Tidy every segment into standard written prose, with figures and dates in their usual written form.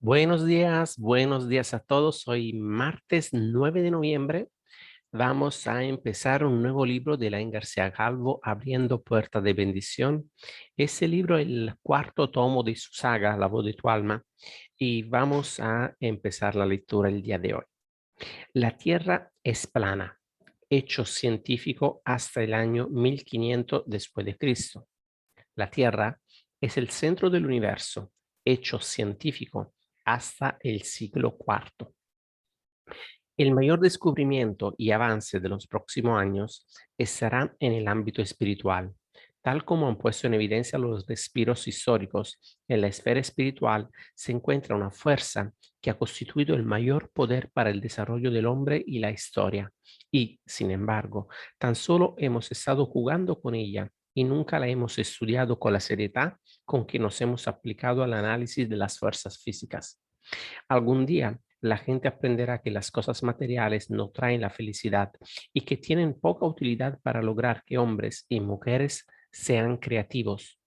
Buenos días a todos. Hoy martes 9 de noviembre vamos a empezar un nuevo libro de Elaine García Calvo, Abriendo Puertas de Bendición. Ese libro es el cuarto tomo de su saga, La voz de tu alma, y vamos a empezar la lectura el día de hoy. La Tierra es plana, hecho científico hasta el año 1500 después de Cristo. La Tierra es el centro del universo, hecho científico hasta el siglo IV. El mayor descubrimiento y avance de los próximos años estará en el ámbito espiritual, tal como han puesto en evidencia los respiros históricos. En la esfera espiritual se encuentra una fuerza que ha constituido el mayor poder para el desarrollo del hombre y la historia. Y, sin embargo, tan solo hemos estado jugando con ella y nunca la hemos estudiado con la seriedad con que nos hemos aplicado al análisis de las fuerzas físicas. Algún día la gente aprenderá que las cosas materiales no traen la felicidad y que tienen poca utilidad para lograr que hombres y mujeres sean creativos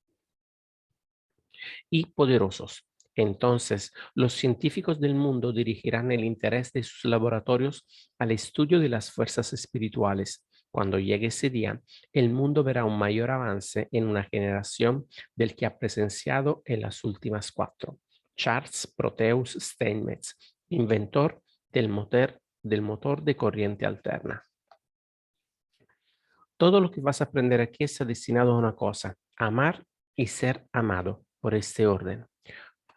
y poderosos. Entonces, los científicos del mundo dirigirán el interés de sus laboratorios al estudio de las fuerzas espirituales. Cuando llegue ese día, el mundo verá un mayor avance en una generación del que ha presenciado en las últimas cuatro. Charles Proteus Steinmetz, inventor del motor de corriente alterna. Todo lo que vas a aprender aquí está destinado a una cosa: amar y ser amado por este orden.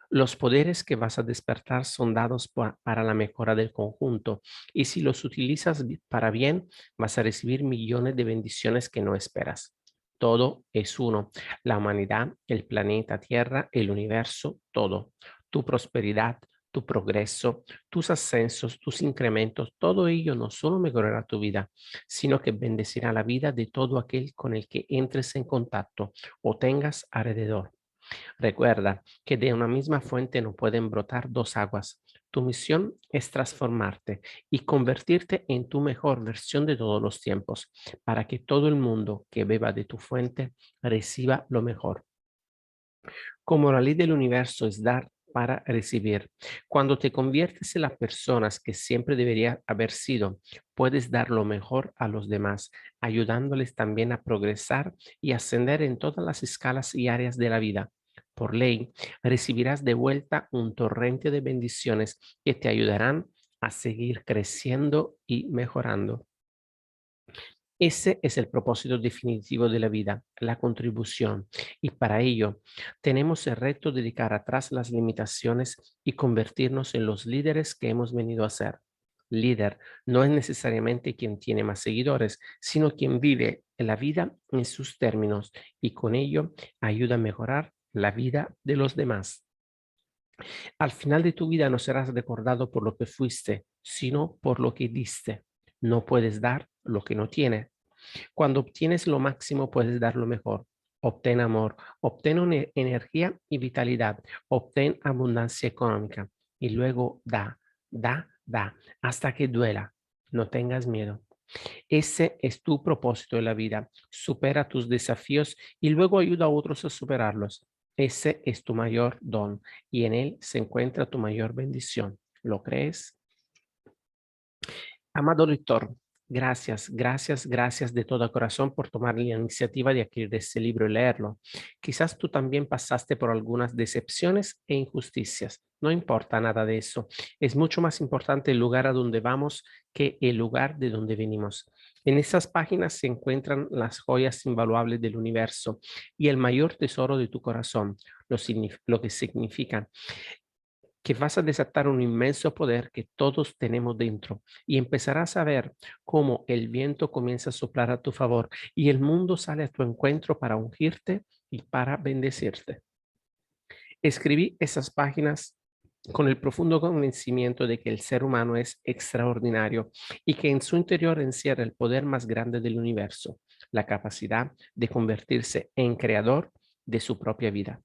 Los poderes que vas a despertar son dados para la mejora del conjunto, y si los utilizas para bien, vas a recibir millones de bendiciones que no esperas. Todo es uno: la humanidad, el planeta Tierra, el universo, todo. Tu prosperidad, tu progreso, tus ascensos, tus incrementos, todo ello no solo mejorará tu vida, sino que bendecirá la vida de todo aquel con el que entres en contacto o tengas alrededor. Recuerda que de una misma fuente no pueden brotar dos aguas. Tu misión es transformarte y convertirte en tu mejor versión de todos los tiempos, para que todo el mundo que beba de tu fuente reciba lo mejor. Como la ley del universo es dar para recibir, cuando te conviertes en las personas que siempre debería haber sido, puedes dar lo mejor a los demás, ayudándoles también a progresar y ascender en todas las escalas y áreas de la vida. Por ley, recibirás de vuelta un torrente de bendiciones que te ayudarán a seguir creciendo y mejorando. Ese es el propósito definitivo de la vida, la contribución. Y para ello tenemos el reto de dejar atrás las limitaciones y convertirnos en los líderes que hemos venido a ser. Líder no es necesariamente quien tiene más seguidores, sino quien vive la vida en sus términos y con ello ayuda a mejorar la vida de los demás. Al final de tu vida no serás recordado por lo que fuiste, sino por lo que diste. No puedes dar lo que no tienes. Cuando obtienes lo máximo, puedes dar lo mejor. Obtén amor, obtén energía y vitalidad, obtén abundancia económica y luego da, hasta que duela. No tengas miedo. Ese es tu propósito de la vida. Supera tus desafíos y luego ayuda a otros a superarlos. Ese es tu mayor don y en él se encuentra tu mayor bendición. ¿Lo crees? Amado lector, gracias de todo corazón por tomar la iniciativa de adquirir este libro y leerlo. Quizás tú también pasaste por algunas decepciones e injusticias. No importa nada de eso. Es mucho más importante el lugar a donde vamos que el lugar de donde venimos. En estas páginas se encuentran las joyas invaluables del universo y el mayor tesoro de tu corazón, lo que significa que vas a desatar un inmenso poder que todos tenemos dentro y empezarás a ver cómo el viento comienza a soplar a tu favor y el mundo sale a tu encuentro para ungirte y para bendecirte. Escribí esas páginas con el profundo convencimiento de que el ser humano es extraordinario y que en su interior encierra el poder más grande del universo, la capacidad de convertirse en creador de su propia vida.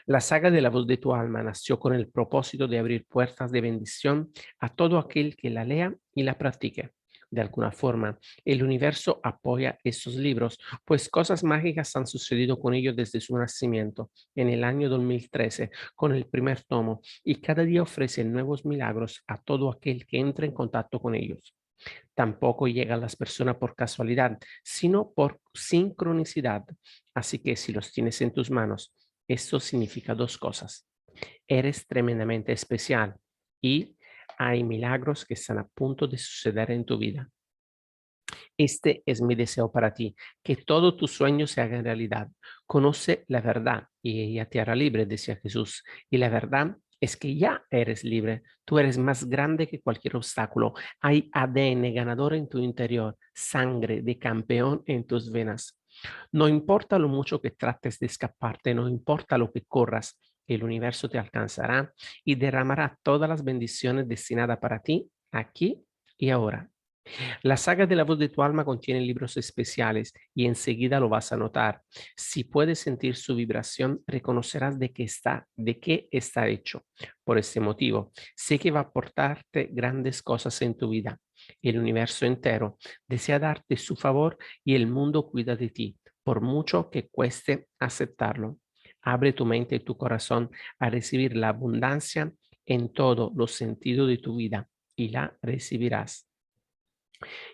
La saga de La voz de tu alma nació con el propósito de abrir puertas de bendición a todo aquel que la lea y la practique. De alguna forma, el universo apoya estos libros, pues cosas mágicas han sucedido con ellos desde su nacimiento, en el año 2013, con el primer tomo, y cada día ofrecen nuevos milagros a todo aquel que entra en contacto con ellos. Tampoco llegan las personas por casualidad, sino por sincronicidad. Así que si los tienes en tus manos, esto significa dos cosas. Eres tremendamente especial y hay milagros que están a punto de suceder en tu vida. Este es mi deseo para ti, que todos tus sueños se hagan realidad. Conoce la verdad y ella te hará libre, decía Jesús. Y la verdad es que ya eres libre. Tú eres más grande que cualquier obstáculo. Hay ADN ganador en tu interior, sangre de campeón en tus venas. No importa lo mucho que trates de escaparte, no importa lo que corras, el universo te alcanzará y derramará todas las bendiciones destinadas para ti aquí y ahora. La saga de la voz de tu alma contiene libros especiales y enseguida lo vas a notar. Si puedes sentir su vibración, reconocerás de qué está hecho. Por este motivo, sé que va a aportarte grandes cosas en tu vida. El universo entero desea darte su favor y el mundo cuida de ti, por mucho que cueste aceptarlo. Abre tu mente y tu corazón a recibir la abundancia en todos los sentidos de tu vida y la recibirás.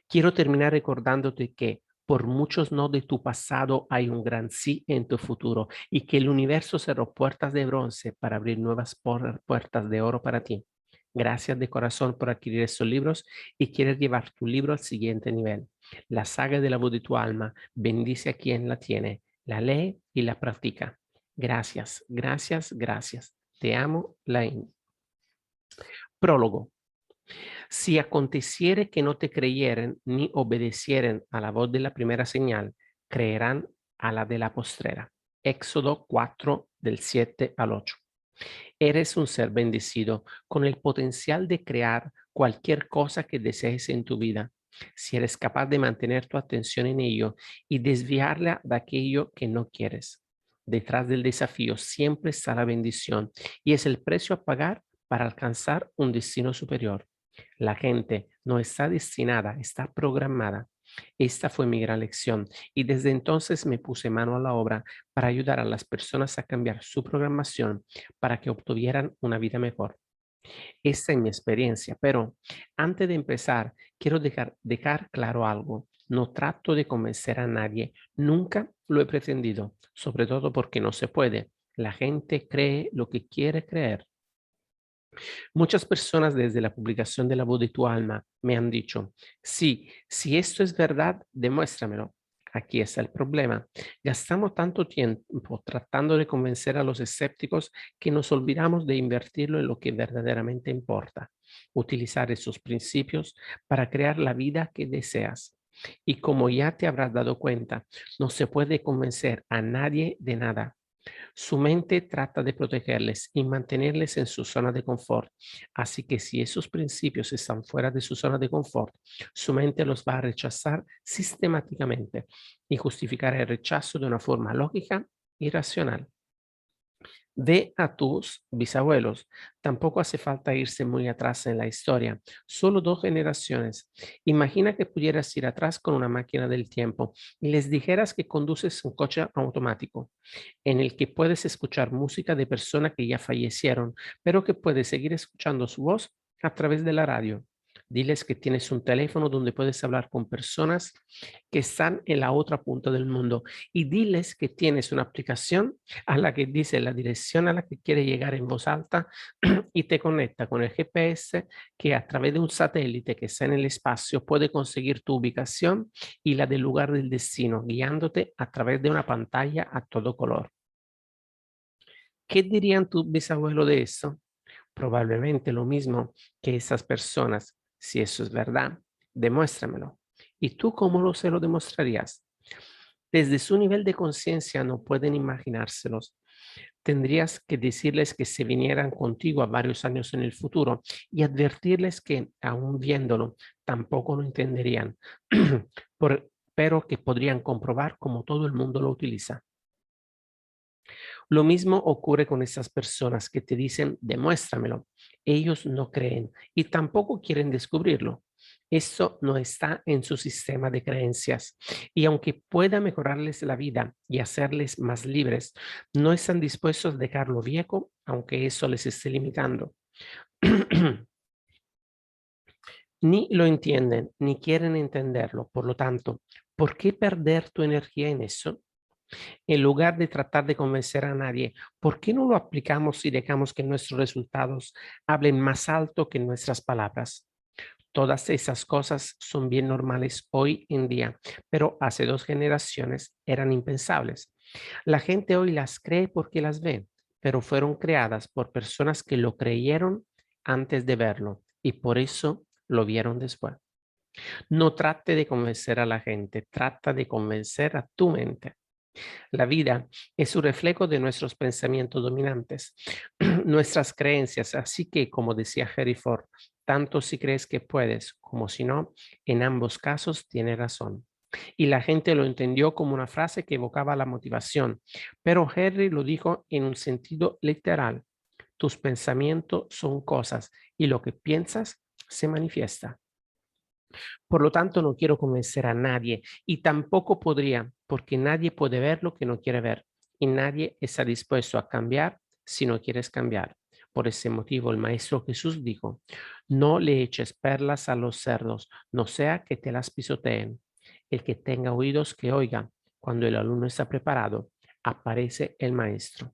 Quiero terminar recordándote que por muchos no de tu pasado hay un gran sí en tu futuro y que el universo cerró puertas de bronce para abrir nuevas puertas de oro para ti. Gracias de corazón por adquirir estos libros y quieres llevar tu libro al siguiente nivel. La saga de la voz de tu alma bendice a quien la tiene, la lee y la practica. Gracias, gracias, gracias. Te amo, Lain. Prólogo. Si aconteciere que no te creyeren ni obedecieren a la voz de la primera señal, creerán a la de la postrera. Éxodo 4 del 7 al 8. Eres un ser bendecido con el potencial de crear cualquier cosa que desees en tu vida. Si eres capaz de mantener tu atención en ello y desviarla de aquello que no quieres. Detrás del desafío siempre está la bendición y es el precio a pagar para alcanzar un destino superior. La gente no está destinada, está programada. Esta fue mi gran lección y desde entonces me puse mano a la obra para ayudar a las personas a cambiar su programación para que obtuvieran una vida mejor. Esta es mi experiencia, pero antes de empezar, quiero dejar claro algo. No trato de convencer a nadie, nunca lo he pretendido, sobre todo porque no se puede. La gente cree lo que quiere creer. Muchas personas desde la publicación de La voz de tu alma me han dicho, sí, si esto es verdad, demuéstramelo. Aquí está el problema. Gastamos tanto tiempo tratando de convencer a los escépticos que nos olvidamos de invertirlo en lo que verdaderamente importa. Utilizar esos principios para crear la vida que deseas. Y como ya te habrás dado cuenta, no se puede convencer a nadie de nada. Su mente trata de protegerles y mantenerles en su zona de confort. Así que si esos principios están fuera de su zona de confort, su mente los va a rechazar sistemáticamente y justificar el rechazo de una forma lógica y racional. Ve a tus bisabuelos. Tampoco hace falta irse muy atrás en la historia. Solo 2 generaciones. Imagina que pudieras ir atrás con una máquina del tiempo y les dijeras que conduces un coche automático en el que puedes escuchar música de personas que ya fallecieron, pero que puedes seguir escuchando su voz a través de la radio. Diles que tienes un teléfono donde puedes hablar con personas que están en la otra punta del mundo y diles que tienes una aplicación a la que dice la dirección a la que quiere llegar en voz alta y te conecta con el GPS que a través de un satélite que está en el espacio puede conseguir tu ubicación y la del lugar del destino, guiándote a través de una pantalla a todo color. ¿Qué dirían tus bisabuelos de eso? Probablemente lo mismo que esas personas. Si eso es verdad, demuéstramelo. ¿Y tú cómo se lo demostrarías? Desde su nivel de conciencia no pueden imaginárselos. Tendrías que decirles que se vinieran contigo a varios años en el futuro y advertirles que, aún viéndolo, tampoco lo entenderían, pero que podrían comprobar cómo todo el mundo lo utiliza. Lo mismo ocurre con esas personas que te dicen, demuéstramelo. Ellos no creen y tampoco quieren descubrirlo. Eso no está en su sistema de creencias. Y aunque pueda mejorarles la vida y hacerles más libres, no están dispuestos a dejarlo viejo, aunque eso les esté limitando. Ni lo entienden, ni quieren entenderlo. Por lo tanto, ¿por qué perder tu energía en eso? En lugar de tratar de convencer a nadie, ¿por qué no lo aplicamos y dejamos que nuestros resultados hablen más alto que nuestras palabras? Todas esas cosas son bien normales hoy en día, pero hace 2 generaciones eran impensables. La gente hoy las cree porque las ve, pero fueron creadas por personas que lo creyeron antes de verlo y por eso lo vieron después. No trate de convencer a la gente, trata de convencer a tu mente. La vida es un reflejo de nuestros pensamientos dominantes, nuestras creencias. Así que, como decía Harry Ford, tanto si crees que puedes como si no, en ambos casos tiene razón. Y la gente lo entendió como una frase que evocaba la motivación, pero Harry lo dijo en un sentido literal. Tus pensamientos son cosas y lo que piensas se manifiesta. Por lo tanto, no quiero convencer a nadie y tampoco podría, porque nadie puede ver lo que no quiere ver y nadie está dispuesto a cambiar si no quieres cambiar. Por ese motivo, el Maestro Jesús dijo, no le eches perlas a los cerdos, no sea que te las pisoteen. El que tenga oídos que oiga. Cuando el alumno está preparado, aparece el Maestro.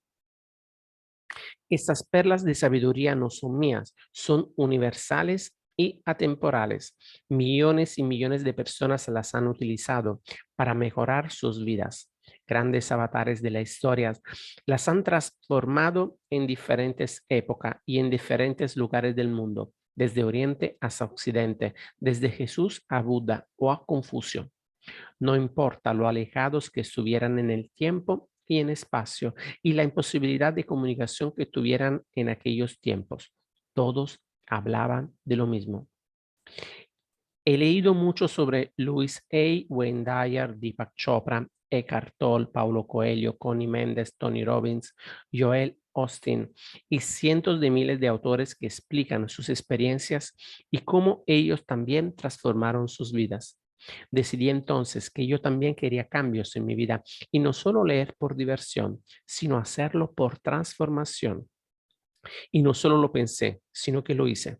Estas perlas de sabiduría no son mías, son universales y atemporales. Millones y millones de personas las han utilizado para mejorar sus vidas. Grandes avatares de la historia las han transformado en diferentes épocas y en diferentes lugares del mundo, desde Oriente hasta Occidente, desde Jesús a Buda o a Confucio. No importa lo alejados que estuvieran en el tiempo y en espacio y la imposibilidad de comunicación que tuvieran en aquellos tiempos. Todos hablaban de lo mismo. He leído mucho sobre Louis A. Wayne Dyer, Deepak Chopra, Eckhart Tolle, Paulo Coelho, Connie Méndez, Tony Robbins, Joel Austin y cientos de miles de autores que explican sus experiencias y cómo ellos también transformaron sus vidas. Decidí entonces que yo también quería cambios en mi vida y no solo leer por diversión, sino hacerlo por transformación. Y no solo lo pensé, sino que lo hice.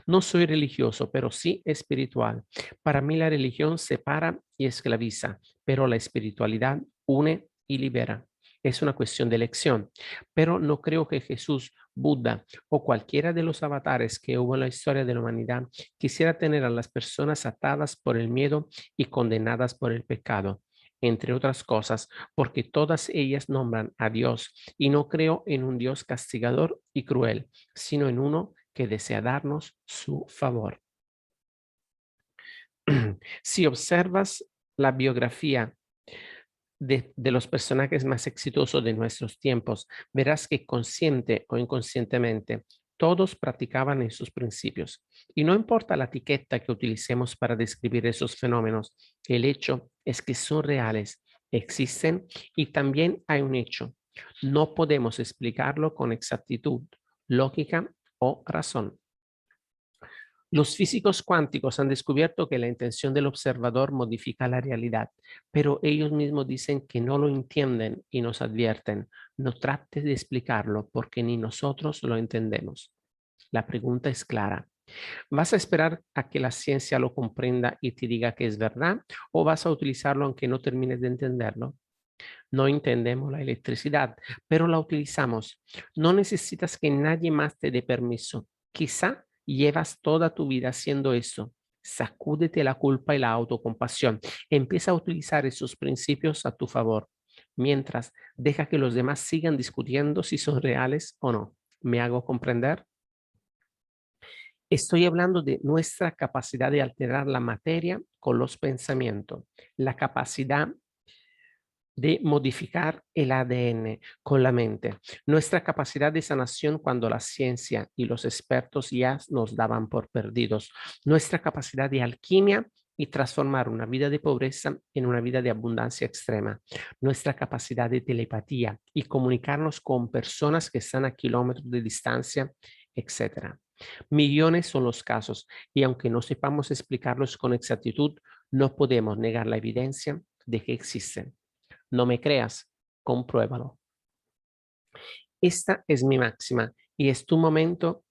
No soy religioso, pero sí espiritual. Para mí la religión separa y esclaviza, pero la espiritualidad une y libera. Es una cuestión de elección, pero no creo que Jesús, Buda o cualquiera de los avatares que hubo en la historia de la humanidad quisiera tener a las personas atadas por el miedo y condenadas por el pecado, entre otras cosas, porque todas ellas nombran a Dios y no creo en un Dios castigador y cruel, sino en uno que desea darnos su favor. Si observas la biografía de los personajes más exitosos de nuestros tiempos, verás que consciente o inconscientemente todos practicaban esos principios. Y no importa la etiqueta que utilicemos para describir esos fenómenos, el hecho es que son reales, existen y también hay un hecho. No podemos explicarlo con exactitud, lógica o razón. Los físicos cuánticos han descubierto que la intención del observador modifica la realidad, pero ellos mismos dicen que no lo entienden y nos advierten, no trates de explicarlo porque ni nosotros lo entendemos. La pregunta es clara. ¿Vas a esperar a que la ciencia lo comprenda y te diga que es verdad o vas a utilizarlo aunque no termines de entenderlo? No entendemos la electricidad, pero la utilizamos. No necesitas que nadie más te dé permiso. Quizá llevas toda tu vida haciendo eso. Sacúdete la culpa y la autocompasión. Empieza a utilizar esos principios a tu favor. Mientras, deja que los demás sigan discutiendo si son reales o no. ¿Me hago comprender? Estoy hablando de nuestra capacidad de alterar la materia con los pensamientos, la capacidad de modificar el ADN con la mente, nuestra capacidad de sanación cuando la ciencia y los expertos ya nos daban por perdidos, nuestra capacidad de alquimia y transformar una vida de pobreza en una vida de abundancia extrema, nuestra capacidad de telepatía y comunicarnos con personas que están a kilómetros de distancia, etcétera. Millones son los casos y aunque no sepamos explicarlos con exactitud, no podemos negar la evidencia de que existen. No me creas, compruébalo. Esta es mi máxima y es tu momento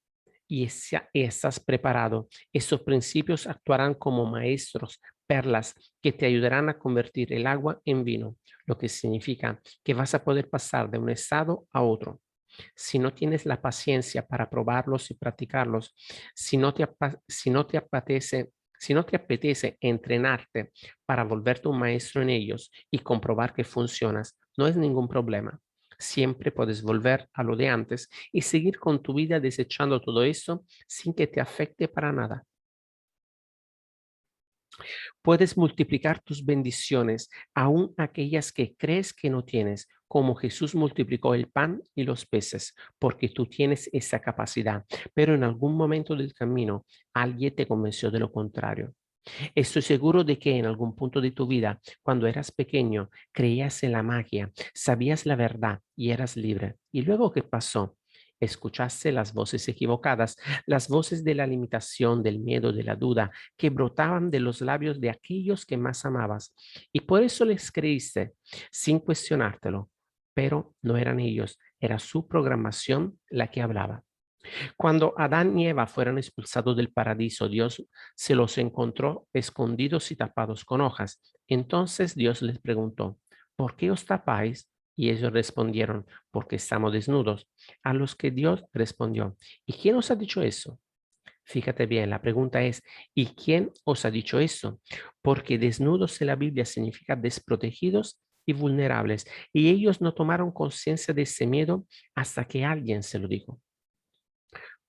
y estás preparado. Estos principios actuarán como maestros, perlas que te ayudarán a convertir el agua en vino, lo que significa que vas a poder pasar de un estado a otro. Si no tienes la paciencia para probarlos y practicarlos, si no te apetece entrenarte para volverte un maestro en ellos y comprobar que funcionas, no es ningún problema. Siempre puedes volver a lo de antes y seguir con tu vida desechando todo eso sin que te afecte para nada. Puedes multiplicar tus bendiciones, aún aquellas que crees que no tienes, como Jesús multiplicó el pan y los peces, porque tú tienes esa capacidad. Pero en algún momento del camino, alguien te convenció de lo contrario. Estoy seguro de que en algún punto de tu vida, cuando eras pequeño, creías en la magia, sabías la verdad y eras libre. ¿Y luego qué pasó? Escuchaste las voces equivocadas, las voces de la limitación, del miedo, de la duda, que brotaban de los labios de aquellos que más amabas. Y por eso les creíste, sin cuestionártelo. Pero no eran ellos, era su programación la que hablaba. Cuando Adán y Eva fueron expulsados del paraíso, Dios se los encontró escondidos y tapados con hojas. Entonces Dios les preguntó, ¿por qué os tapáis? Y ellos respondieron, porque estamos desnudos. A los que Dios respondió, ¿y quién os ha dicho eso? Fíjate bien, la pregunta es, ¿y quién os ha dicho eso? Porque desnudos en la Biblia significa desprotegidos y vulnerables, y ellos no tomaron conciencia de ese miedo hasta que alguien se lo dijo.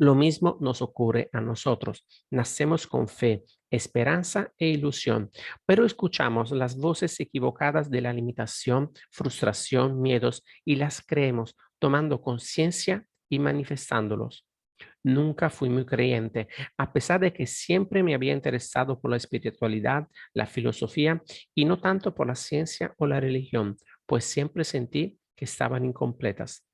Lo mismo nos ocurre a nosotros. Nacemos con fe, esperanza e ilusión, pero escuchamos las voces equivocadas de la limitación, frustración, miedos y las creemos tomando conciencia y manifestándolos. Nunca fui muy creyente, a pesar de que siempre me había interesado por la espiritualidad, la filosofía y no tanto por la ciencia o la religión, pues siempre sentí que estaban incompletas.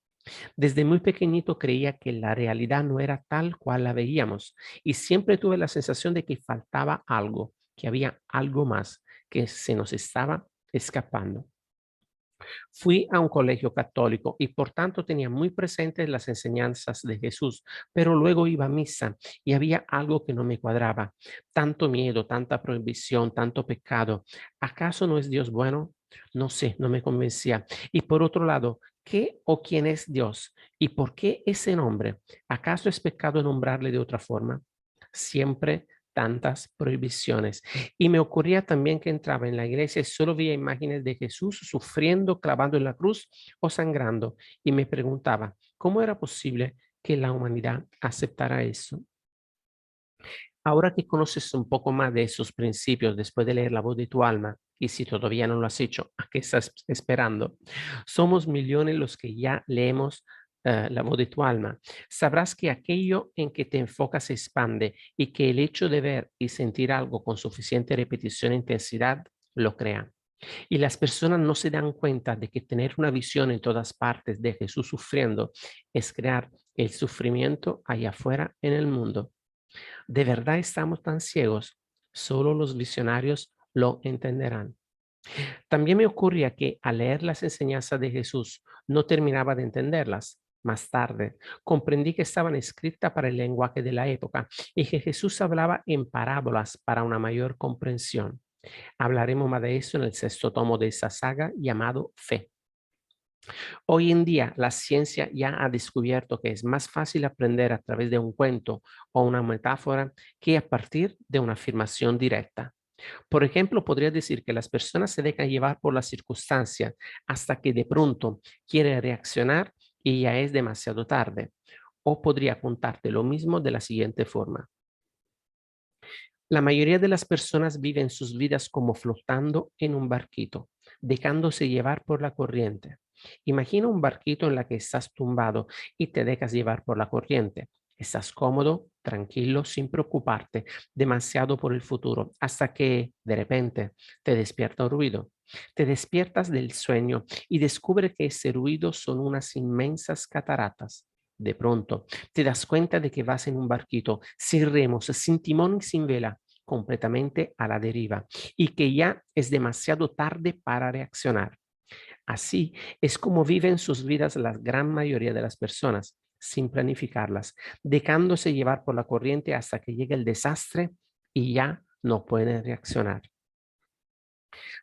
Desde muy pequeñito creía que la realidad no era tal cual la veíamos y siempre tuve la sensación de que faltaba algo, que había algo más que se nos estaba escapando. Fui a un colegio católico y por tanto tenía muy presentes las enseñanzas de Jesús, pero luego iba a misa y había algo que no me cuadraba. Tanto miedo, tanta prohibición, tanto pecado. ¿Acaso no es Dios bueno? No sé, no me convencía. Y por otro lado, ¿qué o quién es Dios? ¿Y por qué ese nombre? ¿Acaso es pecado nombrarle de otra forma? Siempre tantas prohibiciones. Y me ocurría también que entraba en la iglesia y solo veía imágenes de Jesús sufriendo, clavando en la cruz o sangrando. Y me preguntaba, ¿cómo era posible que la humanidad aceptara eso? Ahora que conoces un poco más de esos principios después de leer La voz de tu alma, y si todavía no lo has hecho, ¿a qué estás esperando? Somos millones los que ya leemos La voz de tu alma. Sabrás que aquello en que te enfocas se expande y que el hecho de ver y sentir algo con suficiente repetición e intensidad lo crea. Y las personas no se dan cuenta de que tener una visión en todas partes de Jesús sufriendo es crear el sufrimiento allá afuera en el mundo. ¿De verdad estamos tan ciegos? Solo los visionarios lo entenderán. También me ocurría que al leer las enseñanzas de Jesús no terminaba de entenderlas. Más tarde comprendí que estaban escritas para el lenguaje de la época y que Jesús hablaba en parábolas para una mayor comprensión. Hablaremos más de eso en el sexto tomo de esa saga llamado Fe. Hoy en día, la ciencia ya ha descubierto que es más fácil aprender a través de un cuento o una metáfora que a partir de una afirmación directa. Por ejemplo, podría decir que las personas se dejan llevar por las circunstancias hasta que de pronto quiere reaccionar y ya es demasiado tarde. O podría contarte lo mismo de la siguiente forma. La mayoría de las personas viven sus vidas como flotando en un barquito, dejándose llevar por la corriente. Imagina un barquito en la que estás tumbado y te dejas llevar por la corriente. Estás cómodo, tranquilo, sin preocuparte demasiado por el futuro, hasta que de repente te despierta un ruido. Te despiertas del sueño y descubre que ese ruido son unas inmensas cataratas. De pronto, te das cuenta de que vas en un barquito sin remos, sin timón y sin vela, completamente a la deriva, y que ya es demasiado tarde para reaccionar. Así es como viven sus vidas la gran mayoría de las personas, sin planificarlas, dejándose llevar por la corriente hasta que llega el desastre y ya no pueden reaccionar.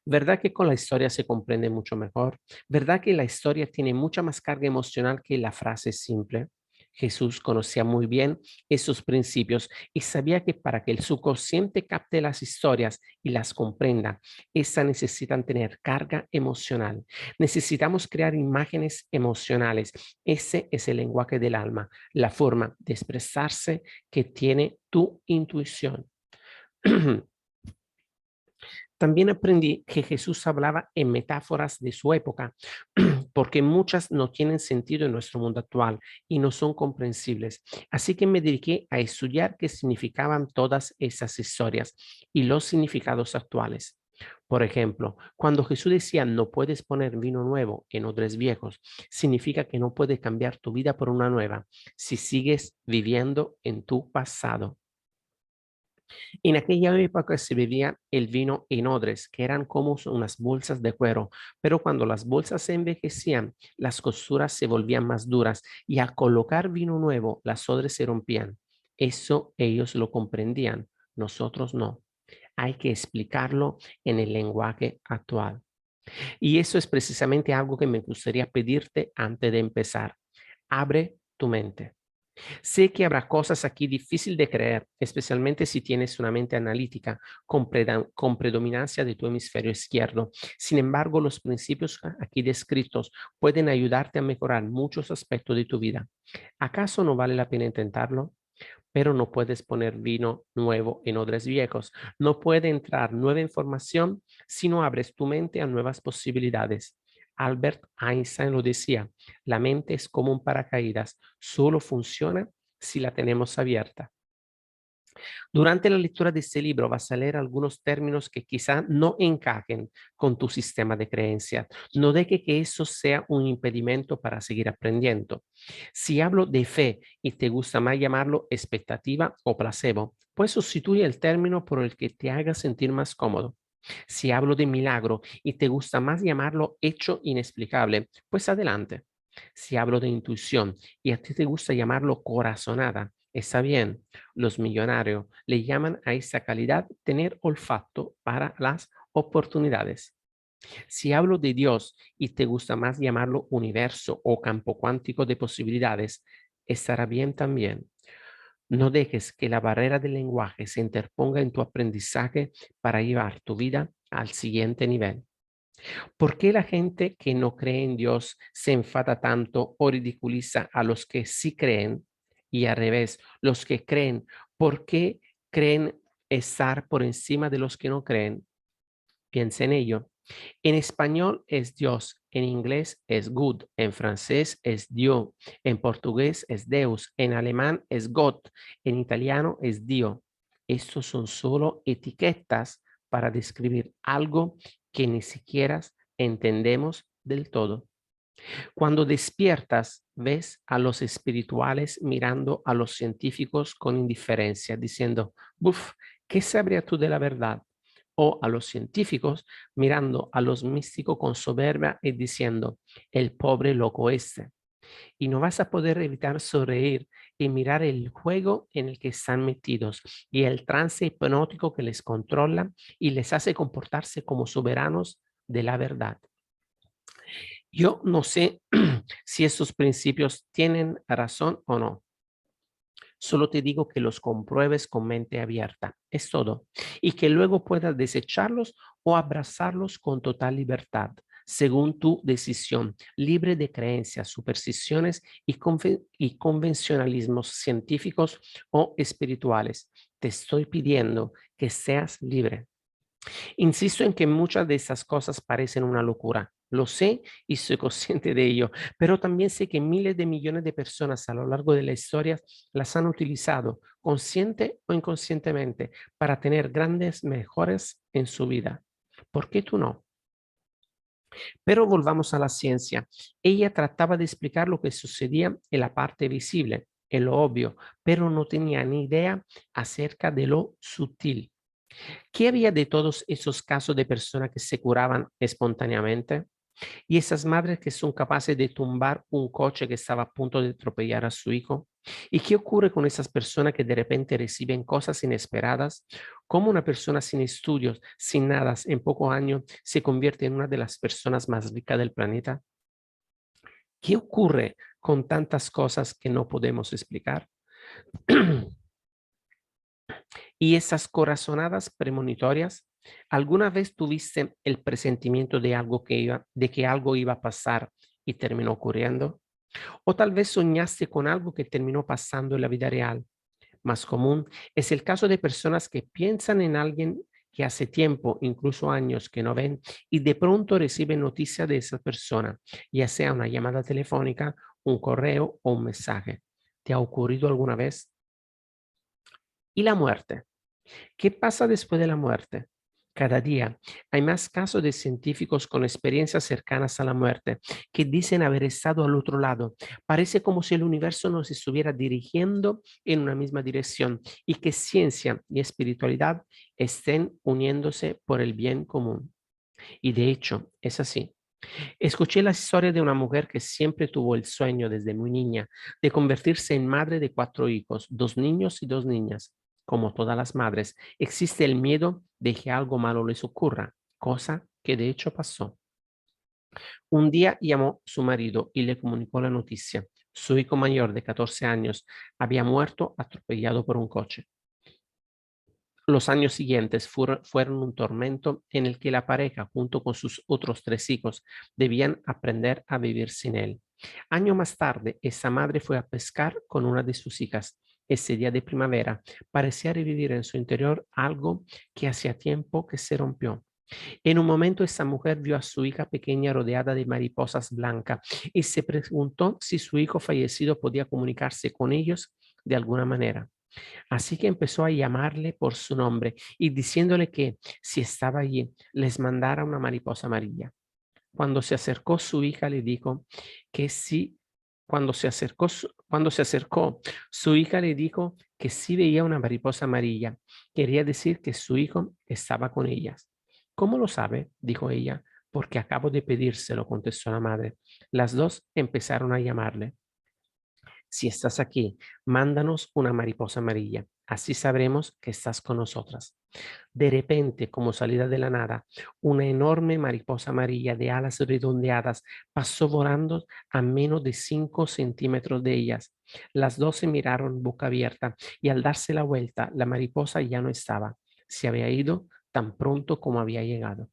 ¿Verdad que con la historia se comprende mucho mejor? ¿Verdad que la historia tiene mucha más carga emocional que la frase simple? Jesús conocía muy bien esos principios y sabía que para que el subconsciente capte las historias y las comprenda, estas necesitan tener carga emocional. Necesitamos crear imágenes emocionales. Ese es el lenguaje del alma, la forma de expresarse que tiene tu intuición. También aprendí que Jesús hablaba en metáforas de su época, porque muchas no tienen sentido en nuestro mundo actual y no son comprensibles. Así que me dediqué a estudiar qué significaban todas esas historias y los significados actuales. Por ejemplo, cuando Jesús decía no puedes poner vino nuevo en odres viejos, significa que no puedes cambiar tu vida por una nueva si sigues viviendo en tu pasado. En aquella época se bebía el vino en odres, que eran como unas bolsas de cuero, pero cuando las bolsas se envejecían, las costuras se volvían más duras y al colocar vino nuevo, las odres se rompían. Eso ellos lo comprendían, nosotros no. Hay que explicarlo en el lenguaje actual. Y eso es precisamente algo que me gustaría pedirte antes de empezar. Abre tu mente. Sé que habrá cosas aquí difíciles de creer, especialmente si tienes una mente analítica con predominancia de tu hemisferio izquierdo. Sin embargo, los principios aquí descritos pueden ayudarte a mejorar muchos aspectos de tu vida. ¿Acaso no vale la pena intentarlo? Pero no puedes poner vino nuevo en odres viejos. No puede entrar nueva información si no abres tu mente a nuevas posibilidades. Albert Einstein lo decía, la mente es como un paracaídas, solo funciona si la tenemos abierta. Durante la lectura de este libro vas a leer algunos términos que quizá no encajen con tu sistema de creencias. No deje que eso sea un impedimento para seguir aprendiendo. Si hablo de fe y te gusta más llamarlo expectativa o placebo, pues sustituye el término por el que te haga sentir más cómodo. Si hablo de milagro y te gusta más llamarlo hecho inexplicable, pues adelante. Si hablo de intuición y a ti te gusta llamarlo corazonada, está bien. Los millonarios le llaman a esa calidad tener olfato para las oportunidades. Si hablo de Dios y te gusta más llamarlo universo o campo cuántico de posibilidades, estará bien también. No dejes que la barrera del lenguaje se interponga en tu aprendizaje para llevar tu vida al siguiente nivel. ¿Por qué la gente que no cree en Dios se enfada tanto o ridiculiza a los que sí creen? Y al revés, los que creen, ¿por qué creen estar por encima de los que no creen? Piensa en ello. En español es Dios, en inglés es Good, en francés es Dios, en portugués es Deus, en alemán es Gott, en italiano es Dio. Estos son solo etiquetas para describir algo que ni siquiera entendemos del todo. Cuando despiertas, ves a los espirituales mirando a los científicos con indiferencia, diciendo, buf, ¿qué sabrías tú de la verdad? O a los científicos mirando a los místicos con soberbia y diciendo, el pobre loco este. Y no vas a poder evitar sonreír y mirar el juego en el que están metidos y el trance hipnótico que les controla y les hace comportarse como soberanos de la verdad. Yo no sé si estos principios tienen razón o no. Solo te digo que los compruebes con mente abierta. Es todo. Y que luego puedas desecharlos o abrazarlos con total libertad, según tu decisión, libre de creencias, supersticiones y convencionalismos científicos o espirituales. Te estoy pidiendo que seas libre. Insisto en que muchas de esas cosas parecen una locura. Lo sé y soy consciente de ello, pero también sé que miles de millones de personas a lo largo de la historia las han utilizado, consciente o inconscientemente, para tener grandes mejores en su vida. ¿Por qué tú no? Pero volvamos a la ciencia. Ella trataba de explicar lo que sucedía en la parte visible, en lo obvio, pero no tenía ni idea acerca de lo sutil. ¿Qué había de todos esos casos de personas que se curaban espontáneamente? Y esas madres que son capaces de tumbar un coche que estaba a punto de atropellar a su hijo. ¿Y qué ocurre con esas personas que de repente reciben cosas inesperadas? ¿Cómo una persona sin estudios, sin nada, en pocos años se convierte en una de las personas más ricas del planeta? ¿Qué ocurre con tantas cosas que no podemos explicar? Y esas corazonadas premonitorias, ¿alguna vez tuviste el presentimiento de que algo iba a pasar y terminó ocurriendo? O tal vez soñaste con algo que terminó pasando en la vida real. Más común es el caso de personas que piensan en alguien que hace tiempo, incluso años que no ven, y de pronto reciben noticia de esa persona, ya sea una llamada telefónica, un correo o un mensaje. ¿Te ha ocurrido alguna vez? ¿Y la muerte? ¿Qué pasa después de la muerte? Cada día hay más casos de científicos con experiencias cercanas a la muerte que dicen haber estado al otro lado. Parece como si el universo nos estuviera dirigiendo en una misma dirección y que ciencia y espiritualidad estén uniéndose por el bien común. Y de hecho, es así. Escuché la historia de una mujer que siempre tuvo el sueño desde muy niña de convertirse en madre de 4 hijos, 2 niños y 2 niñas. Como todas las madres, existe el miedo de que algo malo les ocurra, cosa que de hecho pasó. Un día llamó a su marido y le comunicó la noticia. Su hijo mayor de 14 años había muerto atropellado por un coche. Los años siguientes fueron un tormento en el que la pareja, junto con sus otros 3 hijos, debían aprender a vivir sin él. Año más tarde, esa madre fue a pescar con una de sus hijas. Ese día de primavera parecía revivir en su interior algo que hacía tiempo que se rompió. En un momento, esa mujer vio a su hija pequeña rodeada de mariposas blancas y se preguntó si su hijo fallecido podía comunicarse con ellos de alguna manera. Así que empezó a llamarle por su nombre y diciéndole que si estaba allí, les mandara una mariposa amarilla. Cuando se acercó su hija le dijo que sí, cuando se acercó, su hija le dijo que sí veía una mariposa amarilla. Quería decir que su hijo estaba con ellas. ¿Cómo lo sabe? Dijo ella. Porque acabo de pedírselo, contestó la madre. Las dos empezaron a llamarle. Si estás aquí, mándanos una mariposa amarilla. Así sabremos que estás con nosotras. De repente, como salida de la nada, una enorme mariposa amarilla de alas redondeadas pasó volando a menos de 5 centímetros de ellas. Las dos se miraron boca abierta y al darse la vuelta, la mariposa ya no estaba. Se había ido tan pronto como había llegado.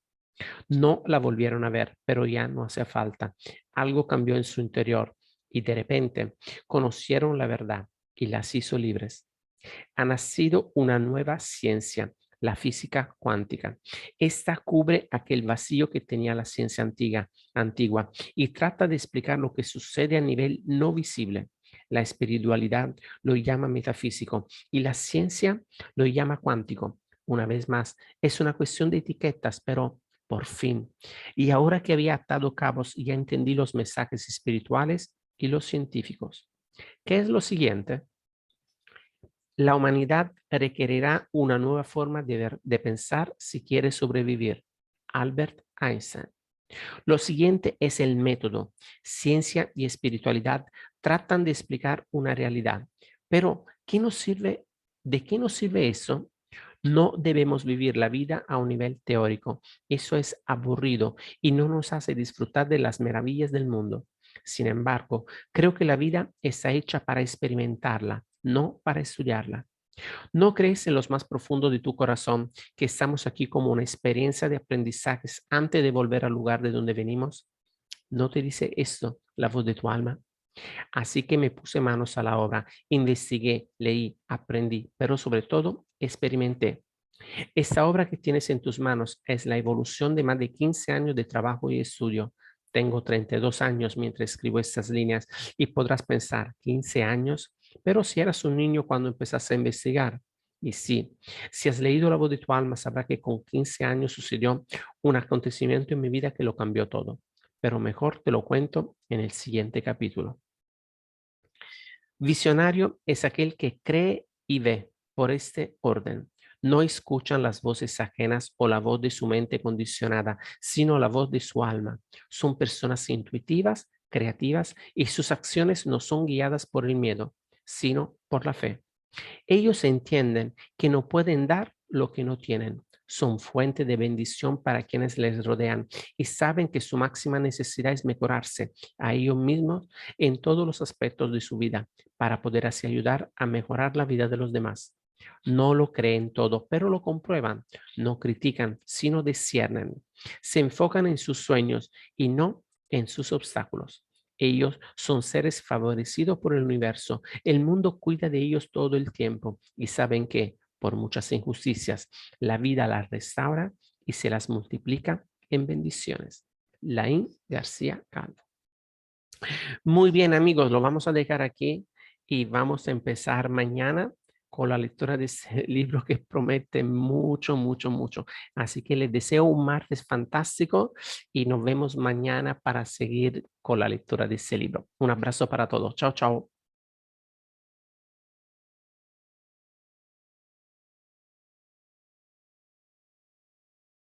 No la volvieron a ver, pero ya no hacía falta. Algo cambió en su interior y de repente conocieron la verdad y las hizo libres. Ha nacido una nueva ciencia, la física cuántica. Esta cubre aquel vacío que tenía la ciencia antigua y trata de explicar lo que sucede a nivel no visible. La espiritualidad lo llama metafísico y la ciencia lo llama cuántico. Una vez más, es una cuestión de etiquetas, pero por fin. Y ahora que había atado cabos, ya entendí los mensajes espirituales y los científicos. ¿Qué es lo siguiente? La humanidad requerirá una nueva forma de pensar si quiere sobrevivir. Albert Einstein. Lo siguiente es el método. Ciencia y espiritualidad tratan de explicar una realidad. Pero, ¿qué nos sirve? ¿De qué nos sirve eso? No debemos vivir la vida a un nivel teórico. Eso es aburrido y no nos hace disfrutar de las maravillas del mundo. Sin embargo, creo que la vida está hecha para experimentarla, no para estudiarla. ¿No crees en los más profundos de tu corazón que estamos aquí como una experiencia de aprendizajes antes de volver al lugar de donde venimos? ¿No te dice esto la voz de tu alma? Así que me puse manos a la obra, investigué, leí, aprendí, pero sobre todo experimenté. Esta obra que tienes en tus manos es la evolución de más de 15 años de trabajo y estudio. Tengo 32 años mientras escribo estas líneas y podrás pensar, 15 años, pero si eras un niño cuando empezaste a investigar. Y sí, si has leído La voz de tu alma, sabrás que con 15 años sucedió un acontecimiento en mi vida que lo cambió todo. Pero mejor te lo cuento en el siguiente capítulo. Visionario es aquel que cree y ve por este orden. No escuchan las voces ajenas o la voz de su mente condicionada, sino la voz de su alma. Son personas intuitivas, creativas y sus acciones no son guiadas por el miedo, sino por la fe. Ellos entienden que no pueden dar lo que no tienen. Son fuente de bendición para quienes les rodean y saben que su máxima necesidad es mejorarse a ellos mismos en todos los aspectos de su vida para poder así ayudar a mejorar la vida de los demás. No lo creen todo, pero lo comprueban. No critican, sino disciernen. Se enfocan en sus sueños y no en sus obstáculos. Ellos son seres favorecidos por el universo. El mundo cuida de ellos todo el tiempo y saben que, por muchas injusticias, la vida las restaura y se las multiplica en bendiciones. Laín García Calvo. Muy bien, amigos, lo vamos a dejar aquí y vamos a empezar mañana con la lectura de ese libro que promete mucho, mucho, mucho. Así que les deseo un martes fantástico y nos vemos mañana para seguir con la lectura de ese libro. Un abrazo para todos. Chao, chao.